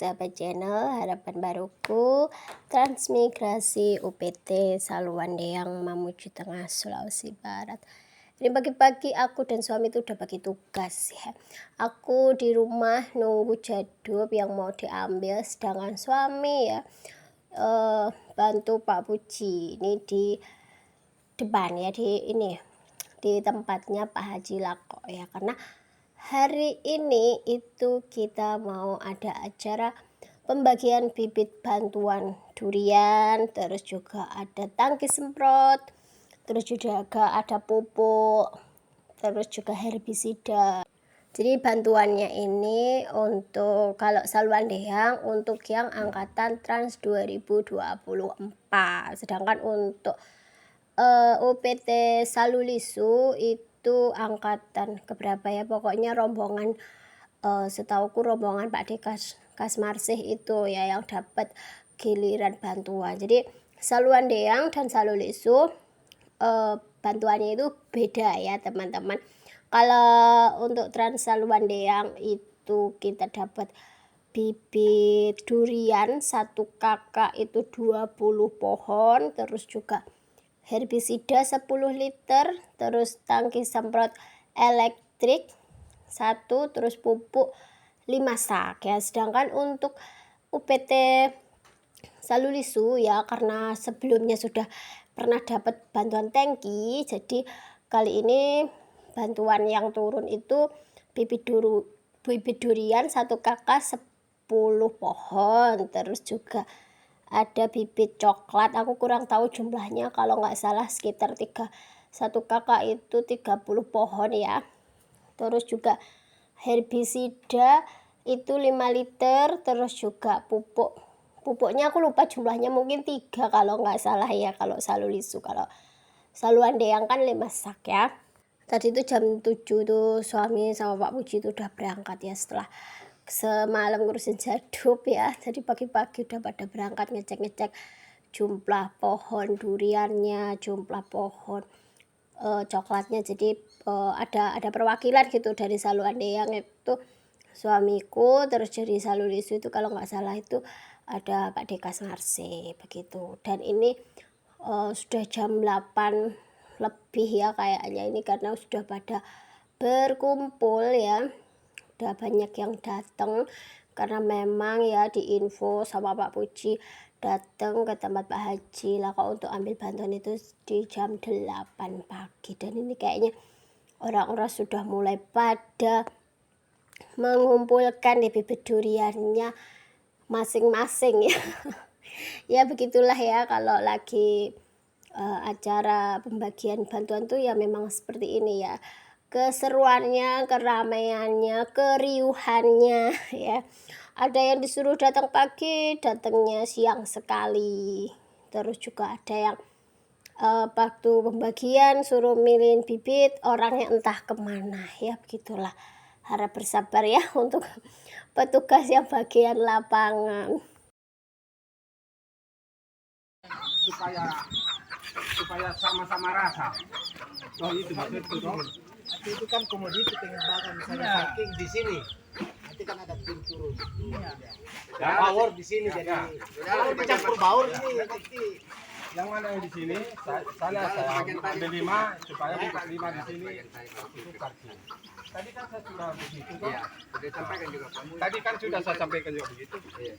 sahabat channel Harapan Baruku, transmigrasi UPT Saluandeang, Mamuju Tengah, Sulawesi Barat. Ini pagi-pagi aku dan suami itu udah bagi tugas ya. Aku di rumah nunggu jadwal yang mau diambil, sedangkan suami ya bantu Pak Puji ini di depan ya, di tempatnya Pak Haji Lako ya, karena hari ini itu kita mau ada acara pembagian bibit bantuan durian, terus juga ada tangki semprot, terus juga ada pupuk, terus juga herbisida. Jadi bantuannya ini untuk kalau Saluandeang untuk yang angkatan Trans 2024, sedangkan untuk UPT Salulisu itu angkatan keberapa ya, pokoknya rombongan setauku rombongan Pak Dekas Kasmarsih itu ya yang dapat giliran bantuan. Jadi Saluandeang dan Salulisu bantuannya itu beda ya teman-teman. Kalau untuk Trans Saluandeang itu kita dapat bibit durian 1 kakak itu 20 pohon, terus juga herbisida 10 liter, terus tangki semprot elektrik 1, terus pupuk 5 sak ya. Sedangkan untuk UPT Salulisu ya, karena sebelumnya sudah pernah dapat bantuan tangki, jadi kali ini bantuan yang turun itu bibit durian 1 kakak 10 pohon, terus juga ada bibit coklat, aku kurang tahu jumlahnya, kalau nggak salah sekitar 1 kakak itu 30 pohon ya. Terus juga herbisida itu 5 liter, terus juga pupuknya aku lupa jumlahnya, mungkin 3 kalau nggak salah ya kalau Salulisu. Kalau Saluandeang kan 5 sak ya. Tadi itu jam 7 tuh suami sama Pak Puji itu udah berangkat ya, setelah semalam ngurusin jadwal ya. Jadi pagi-pagi udah pada berangkat ngecek-ngecek jumlah pohon duriannya, jumlah pohon coklatnya. Jadi ada perwakilan gitu dari Saluandeang itu suamiku, terus dari Salulisu itu kalau nggak salah itu ada Pak Dekas Marse begitu. Dan ini sudah jam 8 lebih ya kayaknya ini, karena sudah pada berkumpul ya, udah banyak yang datang, karena memang ya diinfo sama Pak Puji datang ke tempat Pak Haji Lako untuk ambil bantuan itu di jam 8 pagi. Dan ini kayaknya orang-orang sudah mulai pada mengumpulkan di bibit duriannya masing-masing ya. Ya begitulah ya kalau lagi acara pembagian bantuan tuh ya memang seperti ini ya, keseruannya, keramaiannya, keriuhannya ya. Ada yang disuruh datang pagi, datangnya siang sekali. Terus juga ada yang waktu pembagian suruh milihin bibit, orangnya entah kemana ya. Begitulah, harap bersabar ya untuk petugas yang bagian lapangan. Supaya sama-sama rasa. Oh itu maksud itu. Itu kan komoditi pengembangan misalnya saking di sini. Nanti kan ada tim turun. Iya. Baur di sini jadi. Kalau dicampur baur ini nanti. Yang mana yang di sini? Sana saya ambil 5 supaya buka 5 di sini. Itu parkir. Tadi kan saya sudah begitu toh. Iya. Tadi kan sudah saya sampaikan juga begitu. Iya.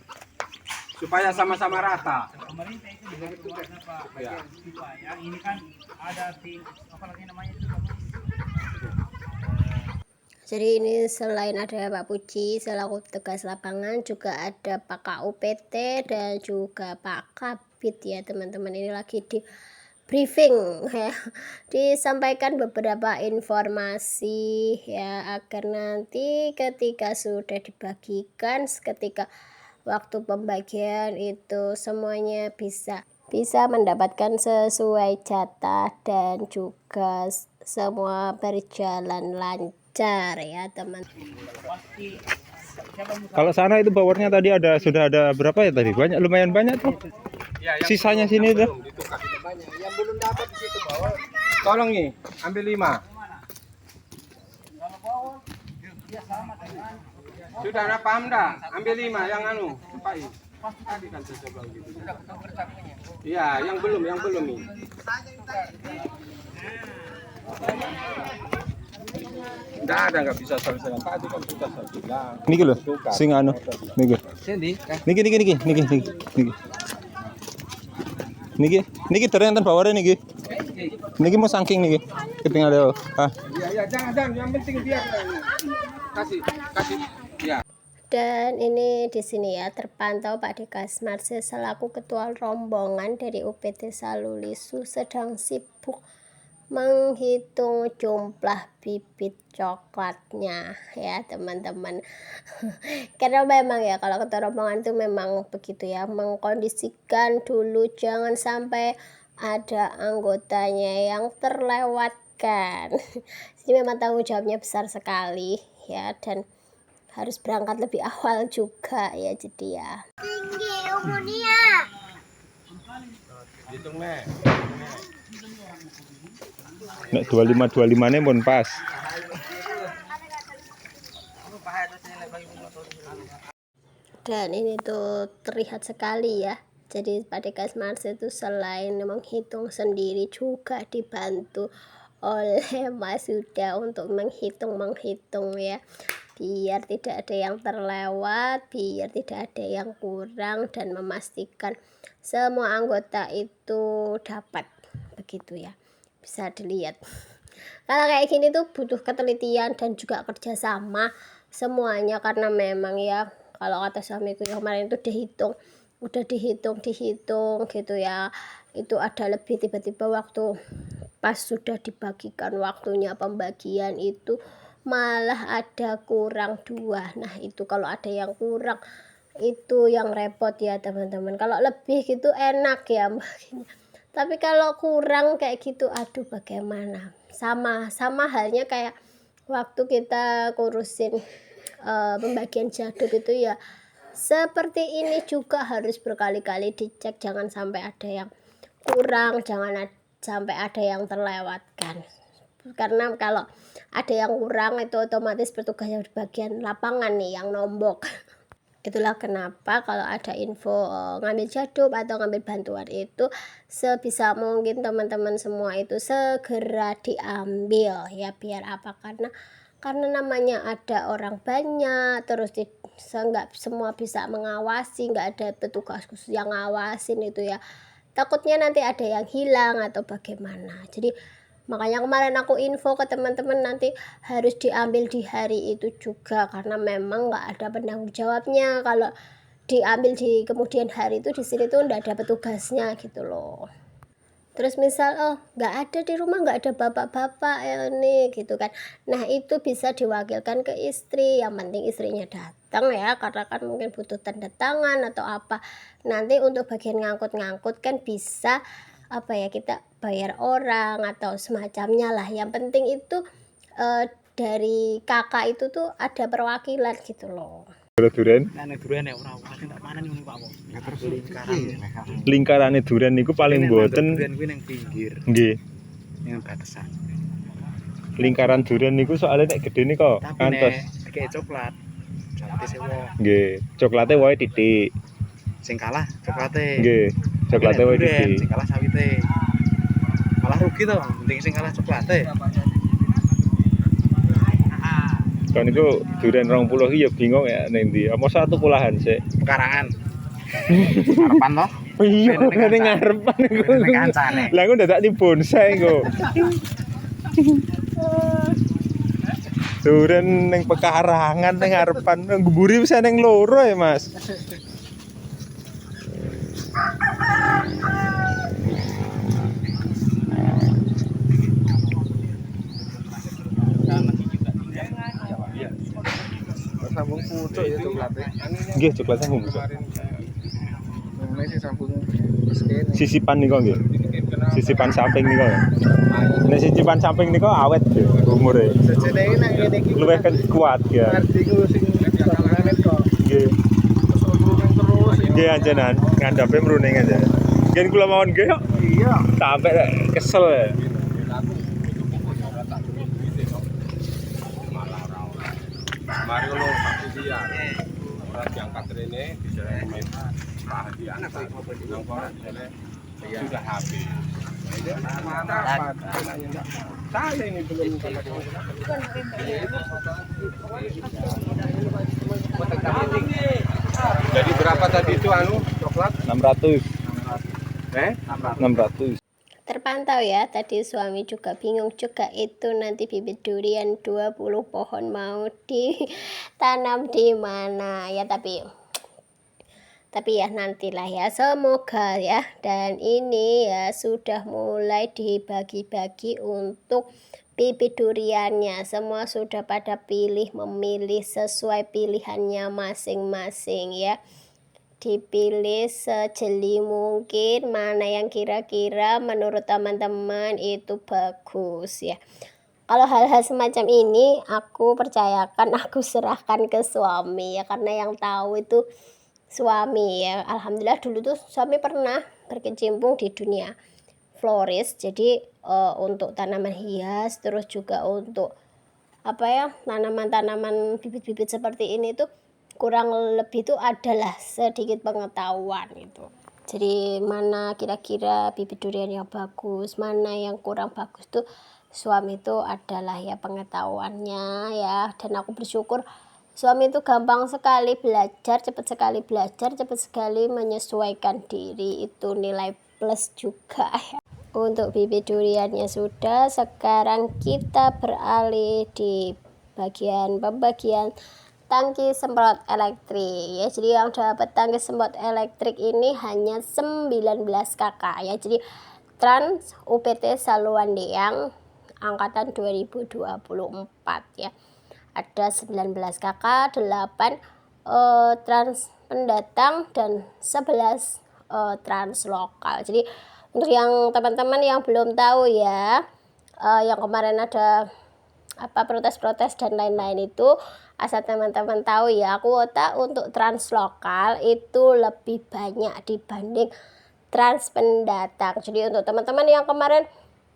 Supaya sama-sama rata. Pemerintah itu juga tugasnya Pak, supaya ini kan ada tim apa lagi namanya itu. Jadi ini selain ada Pak Puji selaku tugas lapangan, juga ada Pak KUPT dan juga Pak Kabit ya teman-teman. Ini lagi di briefing ya, disampaikan beberapa informasi ya, agar nanti ketika sudah dibagikan, ketika waktu pembagian itu semuanya bisa mendapatkan sesuai jatah dan juga semua berjalan lancar ya teman. Kalau sana itu bawarnya tadi sudah ada berapa ya tadi? Banyak, lumayan banyak tuh. Ya, sisanya sini tuh. Banyak yang belum dapat di situ bawah. Tolong nih, ambil 5. Kalau bawah dia sama dengan Sudah ada paham dah? Ambil 5 yang anu, cepai. Tadi kan saya coba gitu. Iya, yang belum ini. Nggak bisa selesai. Tadi kan sudah saya bilang. Niki lho, sing anu. Niki. Sini, Niki dereng enten baware niki. Niki mau saking niki. Ketinggal yo. Ah. Iya, jangan. Yang penting biar kasih. Ya. Dan ini di sini ya terpantau Pak Dekas Marse selaku ketua rombongan dari UPT Salulisu sedang sibuk menghitung jumlah bibit coklatnya ya teman-teman. Karena memang ya kalau ketua rombongan itu memang begitu ya, mengkondisikan dulu jangan sampai ada anggotanya yang terlewatkan. Jadi memang tanggung jawabnya besar sekali ya, dan harus berangkat lebih awal juga ya, jadi ya. Tinggi umurnya. Hitung nih. Nek 25 ne pun pas. Dan ini tuh terlihat sekali ya. Jadi Pak Dekas Marse itu selain menghitung sendiri juga dibantu oleh Mas Huda untuk menghitung ya, biar tidak ada yang terlewat, biar tidak ada yang kurang, dan memastikan semua anggota itu dapat begitu ya. Bisa dilihat kalau kayak gini tuh butuh ketelitian dan juga kerjasama semuanya, karena memang ya kalau kata suamiku yang kemarin itu udah dihitung gitu ya, itu ada lebih, tiba-tiba waktu pas sudah dibagikan waktunya pembagian itu malah ada kurang 2. Nah itu kalau ada yang kurang itu yang repot ya teman-teman. Kalau lebih gitu enak ya baginya, tapi kalau kurang kayak gitu aduh bagaimana. Sama halnya kayak waktu kita ngurusin pembagian jaduk itu ya, seperti ini juga harus berkali-kali dicek, jangan sampai ada yang kurang, jangan sampai ada yang terlewatkan. Karena kalau ada yang kurang itu otomatis petugas yang di bagian lapangan nih yang nombok. Itulah kenapa kalau ada info ngambil jaduk atau ngambil bantuan itu sebisa mungkin teman-teman semua itu segera diambil ya, biar apa, karena namanya ada orang banyak, terus nggak semua bisa mengawasi, nggak ada petugas khusus yang ngawasin itu ya, takutnya nanti ada yang hilang atau bagaimana. Jadi makanya kemarin aku info ke teman-teman nanti harus diambil di hari itu juga, karena memang nggak ada penanggung jawabnya. Kalau diambil di kemudian hari itu di sini tuh nggak ada petugasnya gitu loh. Terus misal nggak ada di rumah, nggak ada bapak-bapak ya nih gitu kan, nah itu bisa diwakilkan ke istri, yang penting istrinya datang ya, karena kan mungkin butuh tanda tangan atau apa. Nanti untuk bagian ngangkut-ngangkut kan bisa apa ya, kita bayar orang atau semacamnya lah. Yang penting itu dari kakak itu tuh ada perwakilan gitu loh. Duren. Nek duren ya ora tak panen ngono Pak. Ya terus Lingkarane duren niku paling mboten. Duren kuwi ning pinggir. Nggih. Ning batasan. Lingkaran duren niku soalnya nek gedene kok kantos. Kayak coklat. Coklate sewo. Nggih, coklate wae titik. Sing kalah coklate. Nggih, coklate wae titik. Sing kalah sawite. Malah rugi to, penting sing kalah coklate. Kan itu duren 20 iki ya bingung ya ning ndi. Apa satu kulahan sik? Pekarangan. Harapan toh? Iya, ning ngarepan iku. Ning kancane. Lah aku dadak di bonsai kok. Duren ning pekarangan ning ngarepan, ngguburi bisa ning loro ya, Mas. Sambung pucuk ya coklatnya. Nggih, coklatnya sambung. Ini sih sambung Sisipan niku nggih. Sisipan samping niku. Nek sisipan samping niku awet nggih umure. sejenenge nang ngene iki Luwih kuat ya. artiku sing kalangan kok. Nggih. Terus Nggih anjenan, ngandhape mruning aja. Ngen kula mawon nggih. iya. Sampai kesel. Mari lo satu dia. Ora diangkat rene bisa hadiah sudah habis. Saya ini belum Jadi berapa tadi itu coklat? 600. 600. 600. Terpantau ya, tadi suami juga bingung juga itu nanti bibit durian 20 pohon mau ditanam di mana ya, tapi ya nantilah ya, semoga ya. Dan ini ya sudah mulai dibagi-bagi untuk bibit duriannya, semua sudah pada memilih sesuai pilihannya masing-masing ya. Dipilih sejeli mungkin mana yang kira-kira menurut teman-teman itu bagus ya. Kalau hal-hal semacam ini aku percayakan, aku serahkan ke suami ya, karena yang tahu itu suami ya. Alhamdulillah dulu tuh suami pernah berkecimpung di dunia floris, jadi untuk tanaman hias, terus juga untuk tanaman-tanaman bibit-bibit seperti ini tuh kurang lebih tuh adalah sedikit pengetahuan itu. Jadi mana kira-kira bibit durian yang bagus, mana yang kurang bagus tuh suami itu adalah ya pengetahuannya ya. Dan aku bersyukur suami itu gampang sekali belajar, cepat sekali menyesuaikan diri, itu nilai plus juga ya. Untuk bibit duriannya sudah, sekarang kita beralih di bagian pembagian tangki semprot elektrik ya. Jadi yang dapat tangki semprot elektrik ini hanya 19 kakak ya. Jadi Trans UPT Saluandeang angkatan 2024 ya. Ada 19 kakak, 8 trans pendatang dan 11 trans lokal. Jadi untuk yang teman-teman yang belum tahu ya, yang kemarin ada protes-protes dan lain-lain itu, asal teman-teman tahu ya, kuota untuk trans lokal itu lebih banyak dibanding trans pendatang. Jadi untuk teman-teman yang kemarin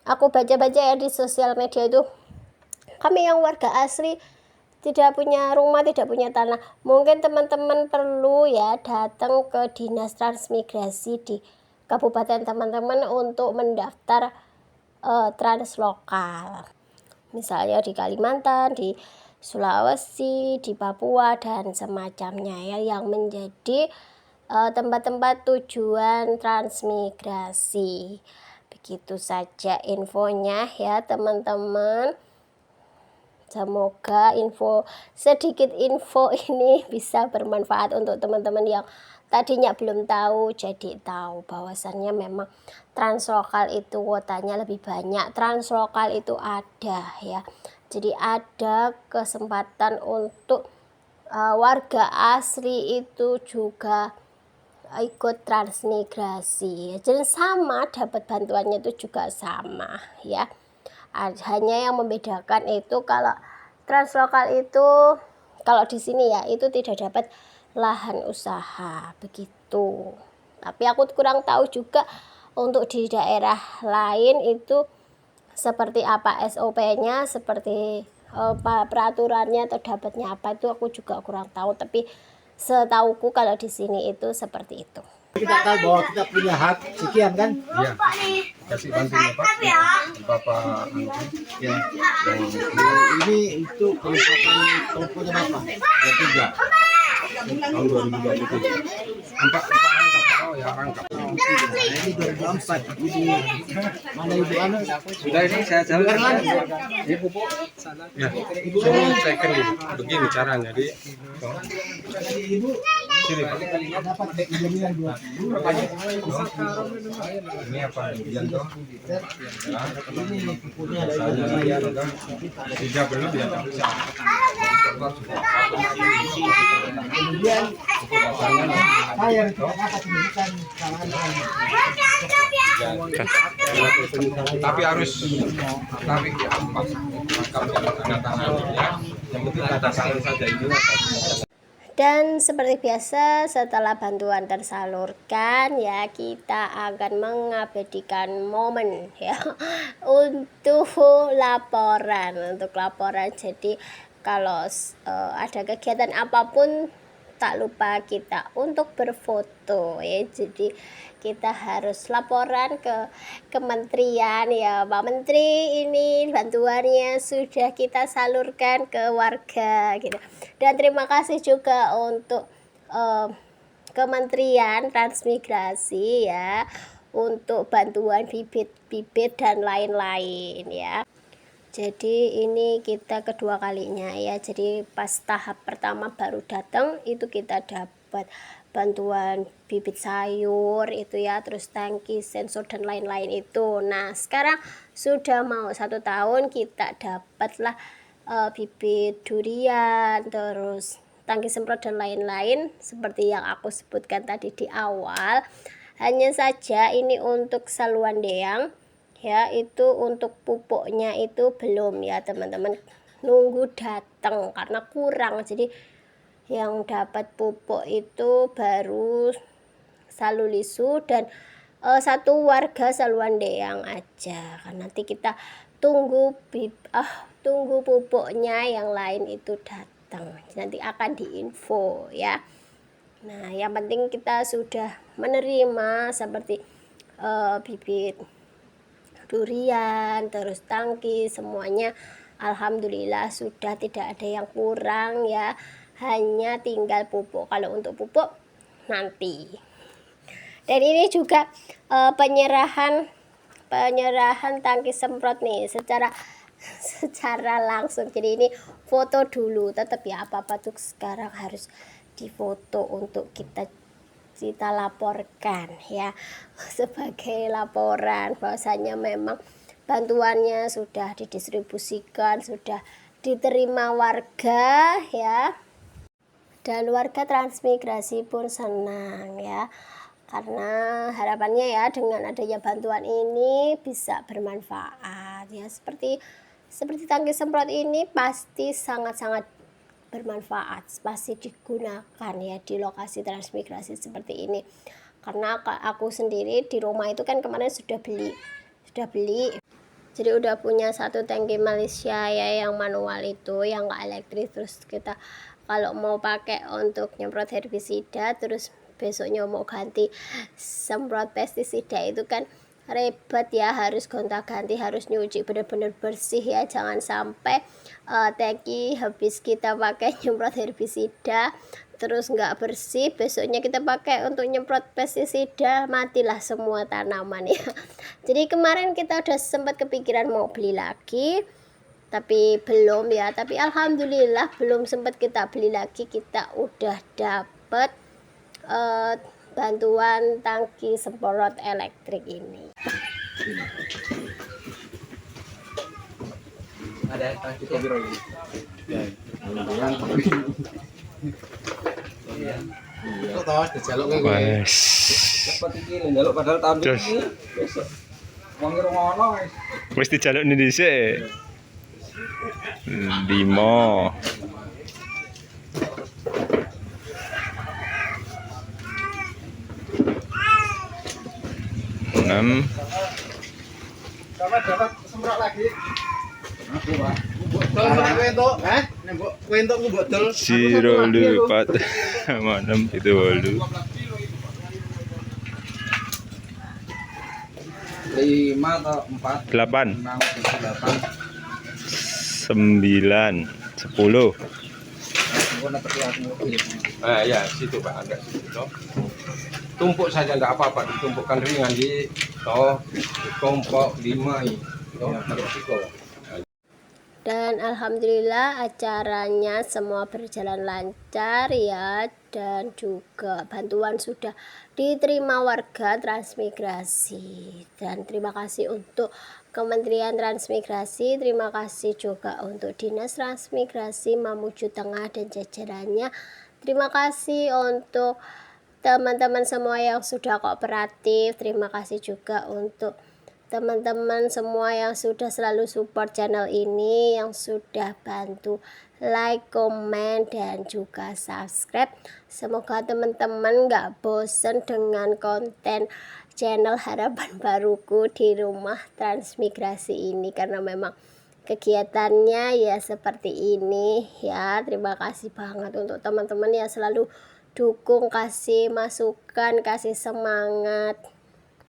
aku baca-baca ya di sosial media itu, kami yang warga asli tidak punya rumah, tidak punya tanah, mungkin teman-teman perlu ya datang ke dinas transmigrasi di kabupaten teman-teman untuk mendaftar trans lokal. Misalnya di Kalimantan, di Sulawesi, di Papua dan semacamnya ya, yang menjadi tempat-tempat tujuan transmigrasi. Begitu saja infonya ya teman-teman. Semoga sedikit info ini bisa bermanfaat untuk teman-teman yang tadinya belum tahu, jadi tahu bahwasannya memang translokal itu kuotanya lebih banyak, translokal itu ada ya. Jadi ada kesempatan untuk warga asli itu juga ikut transmigrasi. Jadi sama, dapat bantuannya itu juga sama ya. Hanya yang membedakan itu kalau translokal itu, kalau di sini ya itu tidak dapat lahan usaha begitu. Tapi aku kurang tahu juga untuk di daerah lain itu seperti apa SOP-nya, seperti peraturannya atau dapatnya apa, itu aku juga kurang tahu. Tapi setauku kalau di sini itu seperti itu. Kita tahu bahwa kita punya hak sekian kan? Iya. Kasih bantu Bapak Ya. Ini untuk kelengkapan tokonya Bapak. Ketiga. Tahun 2023. Empat rangkap. Oh ya rangkap. Ini 2004. Ibu mana ibu anu? Sudah ini saya jalan. Ini pupuk. Ya. Suruh second dulu. Begini caranya di. Ibu Sini Pak. dapat jaminan 2. Ini apa? Jantung. Ini pupuknya Saya tidak belum ya tak bisa. kemudian saya dapat pendidikan salah. Tapi harus tapi pas kalau tanda tangan ya. Yang penting tanda tangan saja itu. Dan seperti biasa setelah bantuan tersalurkan ya, kita akan mengabadikan momen ya untuk laporan. Jadi kalau ada kegiatan apapun tak lupa kita untuk berfoto ya. Jadi kita harus laporan ke kementerian ya, Pak Menteri, ini bantuannya sudah kita salurkan ke warga gitu. Dan terima kasih juga untuk Kementerian Transmigrasi ya, untuk bantuan bibit-bibit dan lain-lain ya. Jadi ini kita kedua kalinya ya. Jadi pas tahap pertama baru datang itu kita dapat bantuan bibit sayur itu ya, terus tangki, sensor dan lain-lain itu. Nah sekarang sudah mau 1 tahun kita dapatlah bibit durian, terus tangki semprot dan lain-lain seperti yang aku sebutkan tadi di awal. Hanya saja ini untuk saluan deang ya, itu untuk pupuknya itu belum ya teman-teman, nunggu datang karena kurang. Jadi yang dapat pupuk itu baru Salulisu dan 1 warga saluan deang aja. Kan nanti kita tunggu pupuknya yang lain itu datang, nanti akan diinfo ya. Nah yang penting kita sudah menerima seperti bibit durian, terus tangki, semuanya alhamdulillah sudah tidak ada yang kurang ya, hanya tinggal pupuk. Kalau untuk pupuk nanti. Dan ini juga penyerahan tangki semprot nih secara langsung. Jadi ini foto dulu, tetap ya apa-apa tuh sekarang harus difoto untuk kita laporkan ya, sebagai laporan bahwasanya memang bantuannya sudah didistribusikan, sudah diterima warga ya, dan warga transmigrasi pun senang ya, karena harapannya ya dengan adanya bantuan ini bisa bermanfaat ya. Seperti tangki semprot ini pasti sangat-sangat bermanfaat, pasti digunakan ya di lokasi transmigrasi seperti ini. Karena aku sendiri di rumah itu kan kemarin sudah beli, jadi udah punya 1 tangki Malaysia ya, yang manual itu, yang nggak elektrik. Terus kita kalau mau pakai untuk nyemprot herbisida, terus besoknya mau ganti semprot pestisida itu kan ribet ya, harus gonta-ganti, harus nyuci benar-benar bersih ya. Jangan sampai tangki habis kita pakai nyemprot herbisida terus nggak bersih, besoknya kita pakai untuk nyemprot pestisida, matilah semua tanaman ya. Jadi kemarin kita udah sempat kepikiran mau beli lagi, tapi belum ya. Tapi alhamdulillah belum sempat kita beli lagi, kita udah dapet bantuan tangki semprot elektrik ini. Ada tangki biru ini. Kok tahu ada jaluk kan gue. Wes. Dapat iki njaluk padahal tahun ini besok. Wong ngono wis. Wis dijalukne dhisik. 5. 6. Dapat semprot lagi. Aku, Pak. Kalau kowe entuk, Nembok kowe entuk ku mbok dol. 0,4 sama 6 itu 8. 5 atau 4? 8. 6, 8. 9. 10. Ya situ Pak, agak situ. Tumpuk saja enggak apa-apa, ditumpukkan ringan di kelompok 5 ini. Dan alhamdulillah acaranya semua berjalan lancar ya, dan juga bantuan sudah diterima warga transmigrasi. Dan terima kasih untuk Kementerian Transmigrasi, terima kasih juga untuk Dinas Transmigrasi Mamuju Tengah dan jajarannya. Terima kasih untuk teman-teman semua yang sudah kooperatif. Terima kasih juga untuk teman-teman semua yang sudah selalu support channel ini, yang sudah bantu like, komen, dan juga subscribe. Semoga teman-teman gak bosen dengan konten channel Harapan Baruku di rumah transmigrasi ini, karena memang kegiatannya ya seperti ini ya. Terima kasih banget untuk teman-teman yang selalu dukung, kasih masukan, kasih semangat.